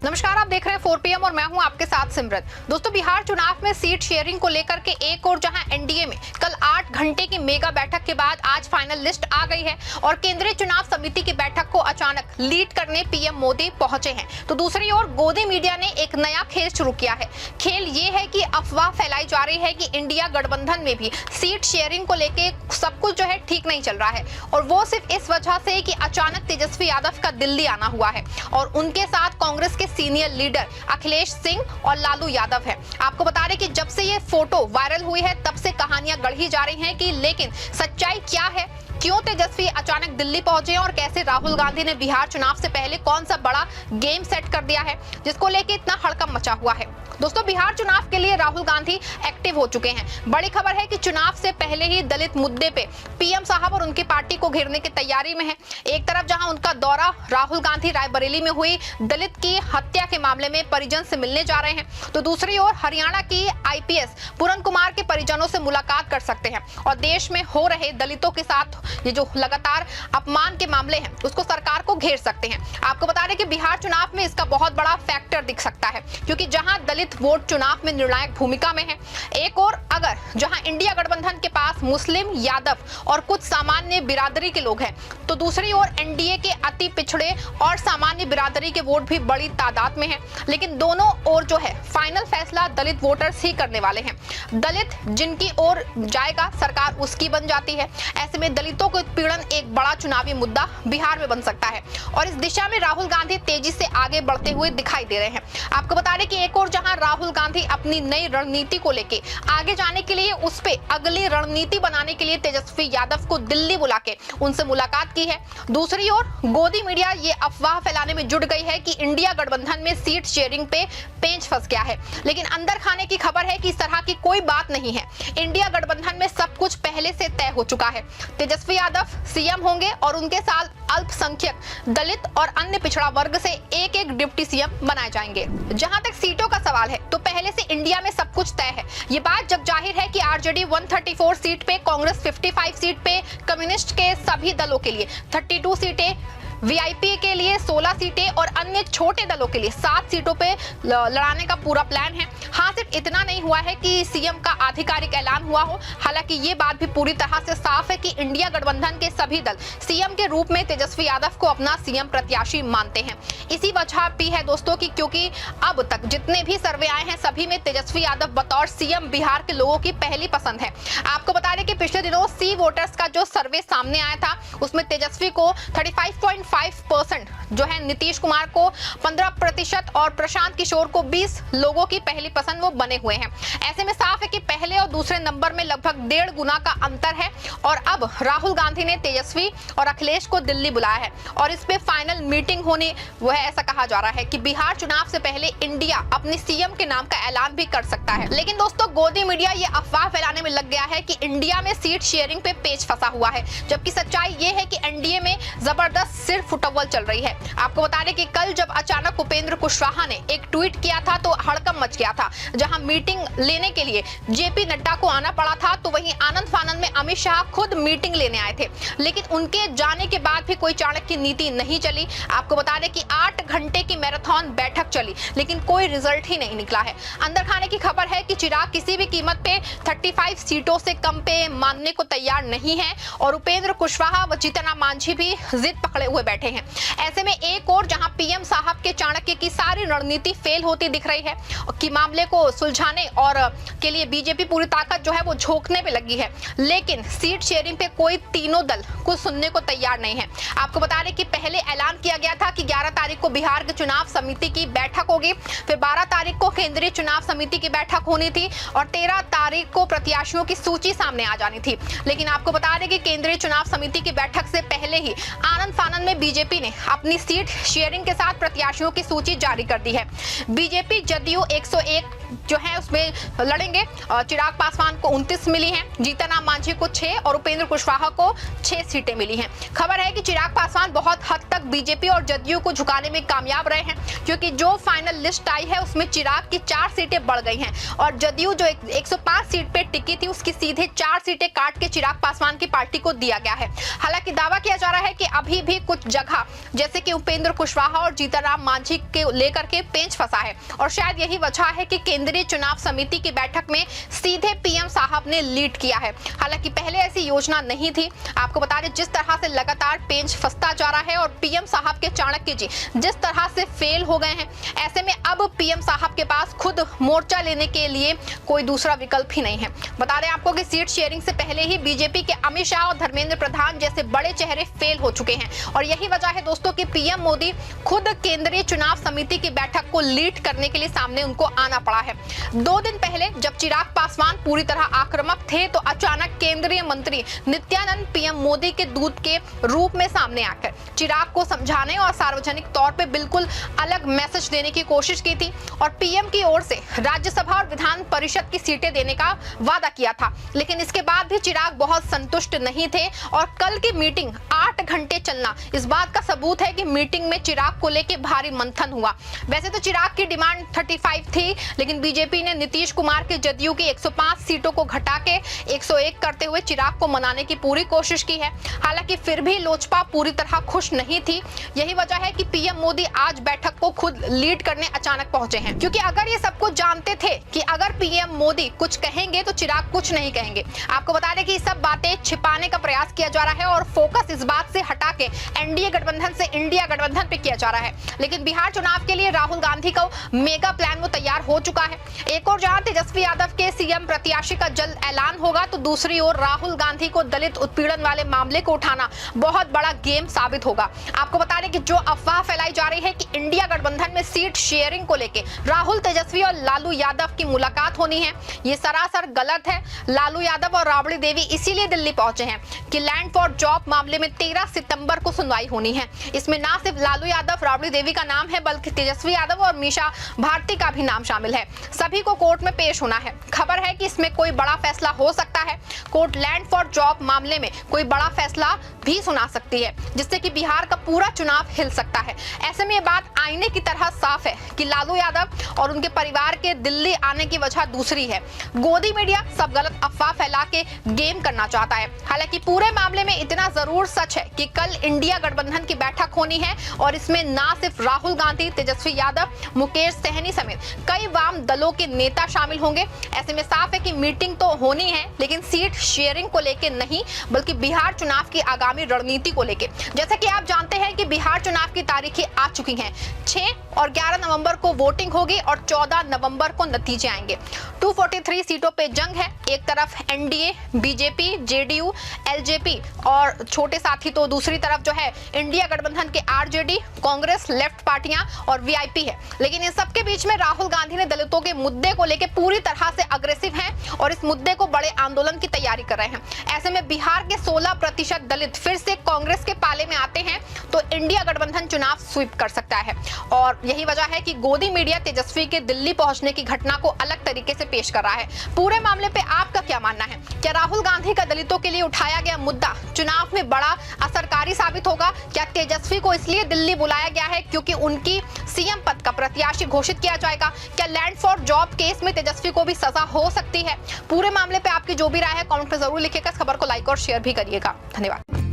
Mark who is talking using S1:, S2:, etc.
S1: नमस्कार, आप देख रहे हैं 4 PM और मैं हूं आपके साथ सिमरत। दोस्तों, बिहार चुनाव में सीट शेयरिंग को लेकर के एक और जहां एनडीए में कल 8 घंटे की मेगा बैठक के बाद आज फाइनल लिस्ट आ गई है और केंद्रीय चुनाव समिति की बैठक को अचानक लीड करने पीएम मोदी पहुंचे हैं, तो दूसरी ओर गोदी मीडिया ने एक नया खेल शुरू किया है। खेल ये है कि अफवाह फैलाई जा रही है कि इंडिया गठबंधन में भी सीट शेयरिंग को लेके सब कुछ जो है ठीक नहीं चल रहा है, और वो सिर्फ इस वजह से कि अचानक तेजस्वी यादव का दिल्ली आना हुआ है और उनके साथ कांग्रेस के सीनियर लीडर अखिलेश सिंह और लालू यादव है। आपको बता दें कि जब से ये फोटो वायरल हुई है तब से कहानियां गढ़ी जा रही हैं कि लेकिन सच्चाई क्या है, क्यों तेजस्वी अचानक दिल्ली पहुंचे और कैसे राहुल गांधी ने बिहार चुनाव से पहले कौन सा बड़ा गेम सेट कर दिया है जिसको लेके इतना हड़कंप मचा हुआ है। दोस्तों, बिहार चुनाव के लिए राहुल गांधी एक्टिव हो चुके हैं। बड़ी खबर है कि चुनाव से पहले ही दलित मुद्दे पे पीएम साहब और उनकी पार्टी को घेरने की तैयारी में है। एक तरफ जहां उनका दौरा राहुल गांधी रायबरेली में हुई दलित की हत्या के मामले में परिजन से मिलने जा रहे हैं, तो दूसरी ओर हरियाणा की आईपीएस पूरन कुमार के परिजनों से मुलाकात कर सकते हैं और देश में हो रहे दलितों के साथ ये जो लगातार अपमान के मामले हैं उसको सरकार को घेर सकते हैं। आपको बता दें कि बिहार चुनाव में इसका बहुत बड़ा फैक्टर दिख सकता है, क्योंकि जहां दलित वोट चुनाव में निर्णायक भूमिका में है, एक और अगर जहां इंडिया गठबंधन के पास मुस्लिम, यादव और कुछ सामान्य बिरादरी के लोग हैं, तो दूसरी ओर एनडीए के अति पिछड़े और सामान्य बिरादरी के वोट भी बड़ी तादाद में है। लेकिन दोनों ओर जो है फाइनल फैसला दलित वोटर्स ही करने वाले हैं। दलित जिनकी ओर जाएगा सरकार उसकी बन जाती है। ऐसे में दलितों को उत्पीड़न एक बड़ा चुनावी मुद्दा बिहार में बन सकता है और इस दिशा में राहुल गांधी तेजी से आगे बढ़ते हुए दिखाई दे रहे हैं। आपको बता दें कि एक और जहां राहुल गांधी अपनी नई रणनीति को लेके आगे जाने के लिए उस पे अगली रणनीति बनाने के लिए तेजस्वी यादव को दिल्ली बुला के उनसे मुलाकात की है। दूसरी ओर गोदी मीडिया ये अफवाह फैलाने में जुट गई है कि इंडिया गठबंधन में सीट शेयरिंग पे पेंच फंस गया है, लेकिन अंदर खाने की खबर है कि इस तरह की कोई बात नहीं है। इंडिया गठबंधन में सब कुछ पहले से तय हो चुका है। तेजस्वी यादव सीएम होंगे और उनके साथ अल्पसंख्यक, दलित और अन्य पिछड़ा वर्ग से एक एक डिप्टी सीएम बनाए जाएंगे। जहां तक सीटों का सवाल है तो पहले से इंडिया में सब कुछ तय है। ये बात जग जाहिर है कि आरजेडी 134 सीट पे, कांग्रेस 55 सीट पे, कम्युनिस्ट के सभी दलों के लिए 32 सीटें, वीआईपी के लिए 16 सीटें और अन्य छोटे दलों के लिए 7 सीटों पे लड़ाने का पूरा प्लान है। हाँ, सिर्फ इतना नहीं हुआ है कि सीएम का आधिकारिक ऐलान हुआ हो, हालांकि ये बात भी पूरी तरह से साफ है कि इंडिया गठबंधन के सभी दल सीएम के रूप में तेजस्वी यादव को अपना सीएम प्रत्याशी मानते हैं। इसी वजह भी है दोस्तों कि क्योंकि अब तक जितने भी सर्वे आए हैं सभी में तेजस्वी यादव बतौर सीएम बिहार के लोगों की पहली पसंद है। आपको बता दें कि पिछले दिनों सी वोटर्स का जो सर्वे सामने आया था उसमें तेजस्वी को 35.5% जो है, नीतीश कुमार को 15% और प्रशांत किशोर को 20 लोगों की पहली पसंद वो बने हुए हैं। ऐसे में साफ है कि पहले और दूसरे नंबर में लगभग 1.5 गुना का अंतर है और अब राहुल गांधी ने तेजस्वी और अखिलेश को दिल्ली बुलाया है और इस पे फाइनल मीटिंग होनी वो है। ऐसा कहा जा रहा है कि बिहार चुनाव से पहले इंडिया अपने सीएम के नाम का ऐलान भी कर सकता है। लेकिन दोस्तों, गोदी मीडिया ये अफवाह फैलाने में लग गया है कि इंडिया में सीट शेयरिंग पे पेच फंसा हुआ है, जबकि सच्चाई ये है कि एनडीए में जबरदस्त सिर फुटबॉल चल रही है। आपको बता दें कि कल जब अचानक उपेंद्र कुशवाहा ने एक ट्वीट किया था तो हड़कंप मच गया था। जहां मीटिंग लेने के लिए जेपी नड्डा को आना पड़ा था, तो वहीं आनंद फानंद में अमित शाह खुद मीटिंग लेने आए थे, लेकिन उनके जाने के बाद भी कोई चाणक्य नीति नहीं चली। आपको बता दें कि 8 घंटे की मैराथन बैठक चली लेकिन कोई रिजल्ट ही नहीं निकला है। अंदर खाने की खबर है कि चिराग किसी भी कीमत पे 35 सीटों से कम पे मानने को तैयार नहीं है और उपेंद्र कुशवाहा व जीतन राम मांझी भी जिद पकड़े हुए बैठे हैं। ऐसे में एक और जहां पीएम साहब के चाणक्य की सारी रणनीति फेल होती दिख रही है कि मामले को सुलझाने और के लिए बीजेपी पूरी ताकत जो है वो झोंकने पे लगी है, लेकिन सीट शेयरिंग पे कोई तीनों दल कुछ सुनने को तैयार नहीं है। आपको बता दें कि पहले ऐलान किया गया था कि 11 तारीख को बिहार के चुनाव समिति की बैठक होगी, फिर 12 तारीख को केंद्रीय चुनाव समिति की बैठक होनी थी और 13 तारीख को प्रत्याशियों की सूची सामने आ जानी थी। लेकिन आपको बता दें कि केंद्रीय चुनाव समिति की बैठक से पहले ही आनंद फानंद में बीजेपी ने अपनी सीट शेयरिंग के साथ प्रत्याशियों की सूची जारी कर दी है। बीजेपी जदयू 101 जो है उसमें लड़ेंगे। चिराग पासवान को 29 मिली हैं, जीतनराम मांझी को 6 और उपेंद्र कुशवाहा को 6 सीटें मिली हैं। खबर है कि चिराग पासवान बहुत हद तक बीजेपी और जदयू को झुकाने में कामयाब रहे हैं, क्योंकि जो फाइनल लिस्ट आई है उसमें चिराग की 4 सीटें बढ़ गई हैं और जदयू जो 105 सीट पे टिकी थी उसकी सीधे 4 सीटें काट के चिराग पासवान की पार्टी को दिया गया है। हालांकि दावा किया जा रहा है कि अभी भी कुछ जगह जैसे कि उपेंद्र कुशवाहा और जीतनराम मांझी के लेकर के पेंच फंसा है और शायद यही वजह है कि केंद्रीय चुनाव समिति की बैठक में सीधे पीएम साहब ने लीड किया है। हालांकि पहले ऐसी योजना नहीं थी। आपको बता दें जिस तरह से लगातार पेंच फंसता जा रहा है और पीएम साहब के चाणक्य जी जिस तरह से फेल हो गए हैं, ऐसे में अब पीएम साहब के पास खुद मोर्चा लेने के लिए कोई दूसरा विकल्प ही नहीं है। बता दें आपको कि सीट शेयरिंग से पहले ही बीजेपी के अमित शाह और धर्मेंद्र प्रधान जैसे बड़े चेहरे फेल हो चुके हैं और यही वजह है दोस्तों कि पीएम मोदी खुद केंद्रीय चुनाव समिति की बैठक को लीड करने के लिए सामने उनको आना पड़ा है। 2 दिन पहले जब चिराग पासवान पूरी तरह आक्रामक थे तो अचानक केंद्रीय मंत्री नित्यानंद पीएम मोदी के दूत के रूप में सामने आकर चिराग को समझाने और सार्वजनिक तौर पे बिल्कुल अलग मैसेज देने की कोशिश की थी और पीएम की ओर से राज्यसभा और विधान परिषद की सीटें देने का वादा किया था। लेकिन इसके बाद भी चिराग बहुत संतुष्ट नहीं थे और कल की मीटिंग 8 घंटे चलना इस बात का सबूत है कि मीटिंग में चिराग को लेकर भारी मंथन हुआ। वैसे तो चिराग की डिमांड 35 थी, लेकिन बीजेपी ने नीतीश कुमार के जदयू की 105 सीटों को घटा के 101 करते हुए चिराग को मनाने की पूरी कोशिश की है। हालांकि फिर भी लोजपा पूरी तरह खुश नहीं थी। यही वजह है कि पीएम मोदी आज बैठक को खुद लीड करने अचानक पहुंचे हैं, क्योंकि अगर ये सब कुछ जानते थे कि अगर पीएम मोदी कुछ कहेंगे तो चिराग कुछ नहीं कहेंगे। आपको बता दें कि सब बातें छिपाने का प्रयास किया जा रहा है और फोकस इस बात से हटा के एनडीए गठबंधन से इंडिया गठबंधन पे किया जा रहा है। लेकिन बिहार चुनाव के लिए राहुल गांधी का मेगा प्लान वो तैयार हो चुका है। एक और जहां तेजस्वी यादव के सीएम प्रत्याशी का जल्द ऐलान होगा तो दूसरी ओर राहुल गांधी को दलित उत्पीड़न वाले मामले को उठाना बहुत बड़ा गेम साबित होगा। आपको बता दें कि जो अफवाह फैलाई जा रही है कि इंडिया गठबंधन में सीट शेयरिंग को लेकर राहुल, तेजस्वी और लालू यादव की मुलाकात होनी है, ये सरासर गलत है। लालू यादव और राबड़ी देवी इसीलिए दिल्ली पहुंचे हैं कि लैंड फॉर जॉब मामले में 13 सितंबर को सुनवाई होनी है। इसमें ना सिर्फ लालू यादव, राबड़ी देवी का नाम है बल्कि तेजस्वी यादव और मीशा भारती का भी नाम शामिल है। सभी को कोर्ट में पेश होना है। खबर है कि इसमें कोई बड़ा फैसला हो सकता है। कोर्ट लैंड फॉर जॉब मामले में कोई बड़ा फैसला भी सुना सकती है, जिससे कि बिहार का पूरा चुनाव हिल सकता है। ऐसे में ये बात आईने की तरह साफ है कि लालू यादव और उनके परिवार के दिल्ली आने की वजह दूसरी है। गोदी मीडिया सब गलत अफवाह फैला के गेम करना चाहता है। हालांकि पूरे मामले में इतना जरूर सच है कि कल इंडिया गठबंधन की बैठक होनी है और इसमें ना सिर्फ राहुल गांधी, तेजस्वी यादव, मुकेश सहनी समेत कई वाम दलों के नेता शामिल होंगे। ऐसे में साफ है कि मीटिंग तो होनी है, लेकिन सीट शेयरिंग को लेकर नहीं, बल्कि बिहार चुनाव की आगामी रणनीति को लेकर। जैसा कि आप जानते हैं कि बिहार चुनाव की तारीखें आ चुकी हैं। 6 और 11 नवंबर को वोटिंग होगी और 14 नवंबर को नतीजे आएंगे। 243 सीटों पे जंग है। एक तरफ एनडीए, बीजेपी, जेडीयू, एलजेपी और छोटे साथी तो दूसरी तरफ जो है इंडिया गठबंधन के आरजेडी, कांग्रेस, लेफ्ट पार्टियां और वीआईपी है। लेकिन इन सबके बीच में राहुल गांधी ने दलितों के मुद्दे को लेकर पूरी तरह से अग्रेसिव हैं और इस मुद्दे को बड़े आंदोलन की तैयारी कर रहे हैं। ऐसे में बिहार के 16% दलित फिर से कांग्रेस के पाले में आते हैं तो इंडिया गठबंधन चुनाव स्वीप कर सकता है। और यही वजह है कि गोदी मीडिया तेजस्वी के दिल्ली पहुंचने की घटना को अलग तरीके से पेश कर रहा है। पूरे मामले पे आपका क्या मानना है? क्या राहुल गांधी का दलितों के लिए उठाया गया मुद्दा चुनाव में बड़ा असरकारी साबित होगा? क्या तेजस्वी को इसलिए दिल्ली बुलाया गया है क्योंकि उनकी सीएम पद का प्रत्याशी घोषित किया जाएगा? क्या लैंड फॉर जॉब केस में तेजस्वी को भी सजा हो सकती है? पूरे मामले पे आपकी जो भी राय है कमेंट में जरूर लिखिएगा। इस खबर को लाइक और शेयर भी करिएगा। धन्यवाद।